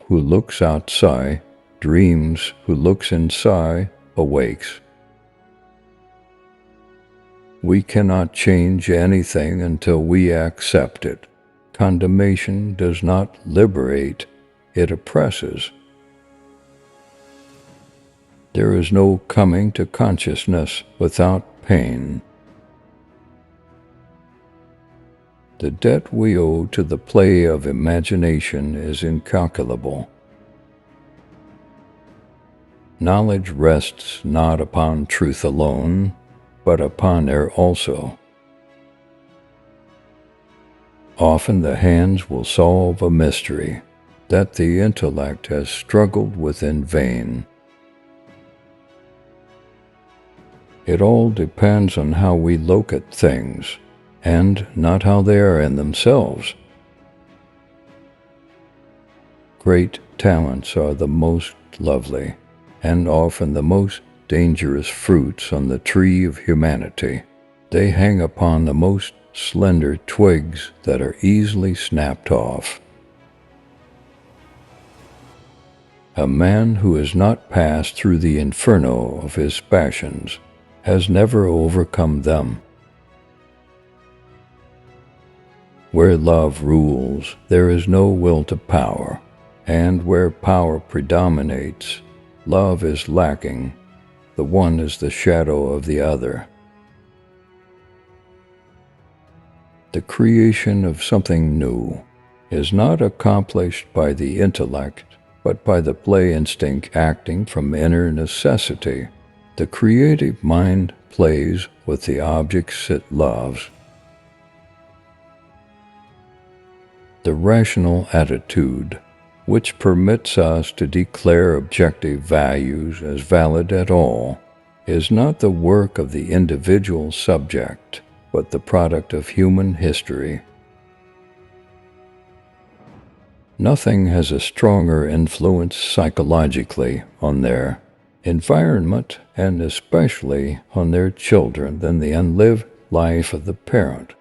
who looks outside, dreams who looks inside, awakes. We cannot change anything until we accept it. Condemnation does not liberate, it oppresses. There is no coming to consciousness without pain. The debt we owe to the play of imagination is incalculable. Knowledge rests not upon truth alone, but upon error also. Often the hands will solve a mystery that the intellect has struggled with in vain. It all depends on how we look at things, and not how they are in themselves. Great talents are the most lovely, and often the most dangerous fruits on the tree of humanity. They hang upon the most slender twigs that are easily snapped off. A man who has not passed through the inferno of his passions has never overcome them. Where love rules, there is no will to power, and where power predominates, love is lacking. The one is the shadow of the other. The creation of something new is not accomplished by the intellect, but by the play instinct acting from inner necessity. The creative mind plays with the objects it loves. The rational attitude, which permits us to declare objective values as valid at all, is not the work of the individual subject, but the product of human history. Nothing has a stronger influence psychologically on their environment, and especially on their children, than the unlived life of the parent.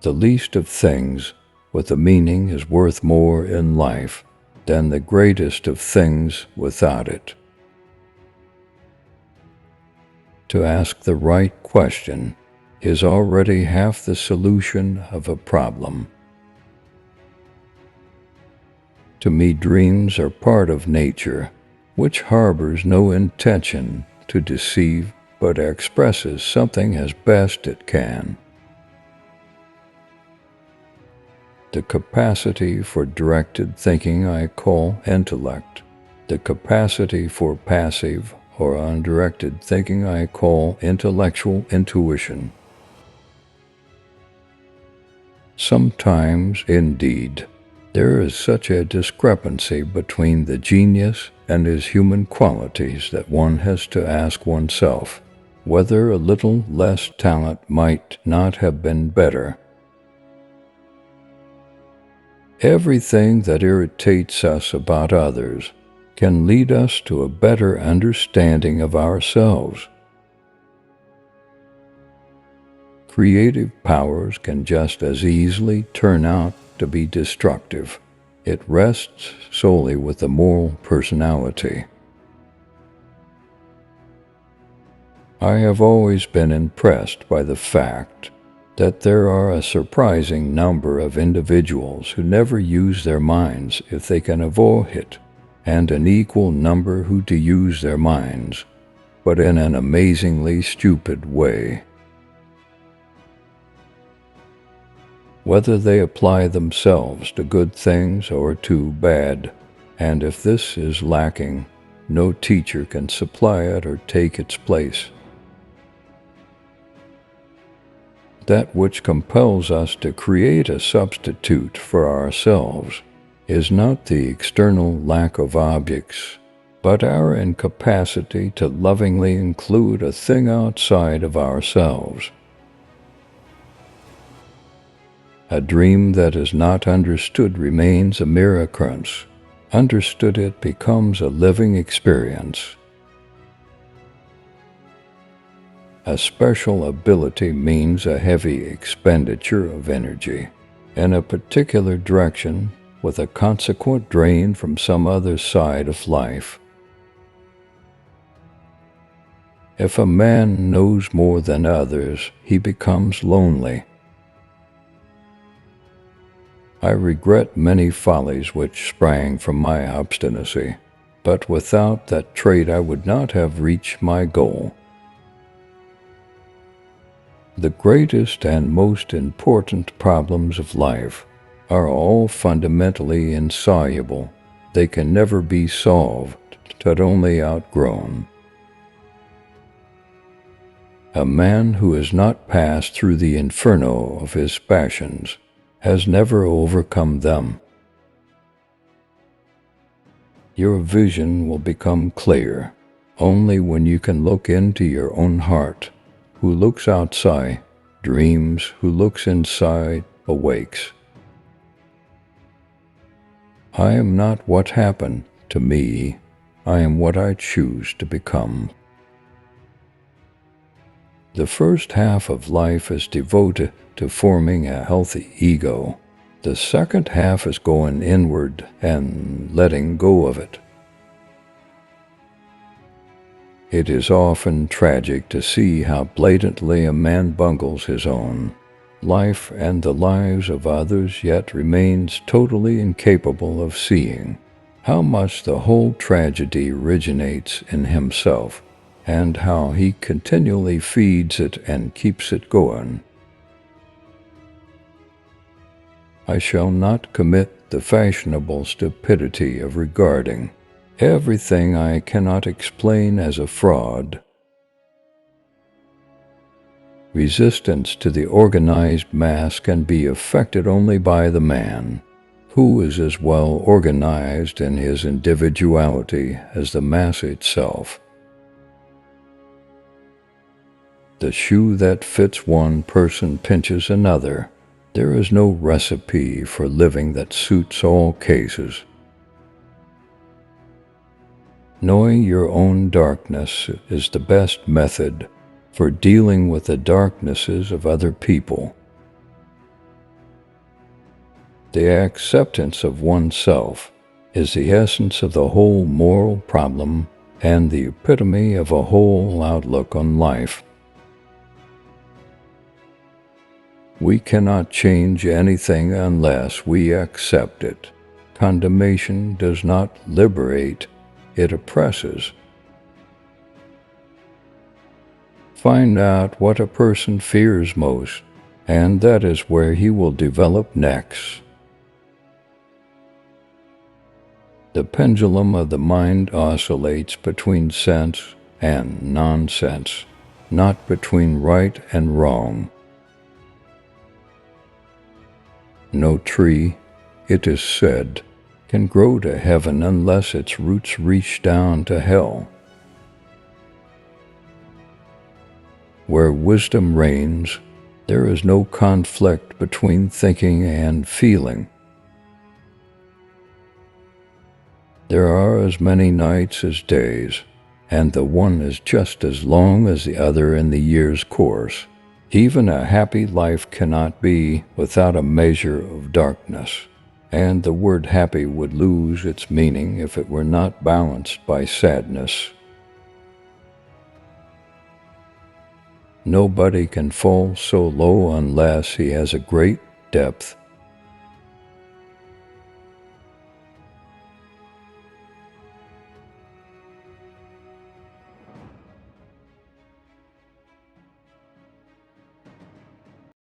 The least of things with a meaning is worth more in life than the greatest of things without it. To ask the right question is already half the solution of a problem. To me, dreams are part of nature, which harbors no intention to deceive, but expresses something as best it can. The capacity for directed thinking I call intellect. The capacity for passive or undirected thinking I call intellectual intuition. Sometimes, indeed, there is such a discrepancy between the genius and his human qualities that one has to ask oneself whether a little less talent might not have been better. Everything that irritates us about others can lead us to a better understanding of ourselves. Creative powers can just as easily turn out to be destructive. It rests solely with the moral personality. I have always been impressed by the fact that there are a surprising number of individuals who never use their minds if they can avoid it, and an equal number who do use their minds, but in an amazingly stupid way. Whether they apply themselves to good things or to bad, and if this is lacking, no teacher can supply it or take its place. That which compels us to create a substitute for ourselves is not the external lack of objects, but our incapacity to lovingly include a thing outside of ourselves. A dream that is not understood remains a mere occurrence. Understood, it becomes a living experience. A special ability means a heavy expenditure of energy. in a particular direction with a consequent drain from some other side of life. If a man knows more than others, he becomes lonely. I regret many follies which sprang from my obstinacy, but without that trait I would not have reached my goal. The greatest and most important problems of life are all fundamentally insoluble. They can never be solved, but only outgrown. A man who has not passed through the inferno of his passions has never overcome them. Your vision will become clear only when you can look into your own heart. Who looks outside dreams, who looks inside awakes. I am not what happened to me, I am what I choose to become. The first half of life is devoted to forming a healthy ego. The second half is going inward and letting go of it. It is often tragic to see how blatantly a man bungles his own life and the lives of others, yet remains totally incapable of seeing how much the whole tragedy originates in himself, and how he continually feeds it and keeps it going. I shall not commit the fashionable stupidity of regarding everything I cannot explain as a fraud. Resistance to the organized mass can be effected only by the man who is as well organized in his individuality as the mass itself. The shoe that fits one person pinches another. There is no recipe for living that suits all cases. Knowing your own darkness is the best method for dealing with the darknesses of other people. The acceptance of oneself is the essence of the whole moral problem and the epitome of a whole outlook on life. We cannot change anything unless we accept it. Condemnation does not liberate, it oppresses. Find out what a person fears most, and that is where he will develop next. The pendulum of the mind oscillates between sense and nonsense, not between right and wrong. No tree, it is said, can grow to heaven unless its roots reach down to hell. Where wisdom reigns, there is no conflict between thinking and feeling. There are as many nights as days, and the one is just as long as the other in the year's course. Even a happy life cannot be without a measure of darkness, and the word happy would lose its meaning if it were not balanced by sadness. Nobody can fall so low unless he has a great depth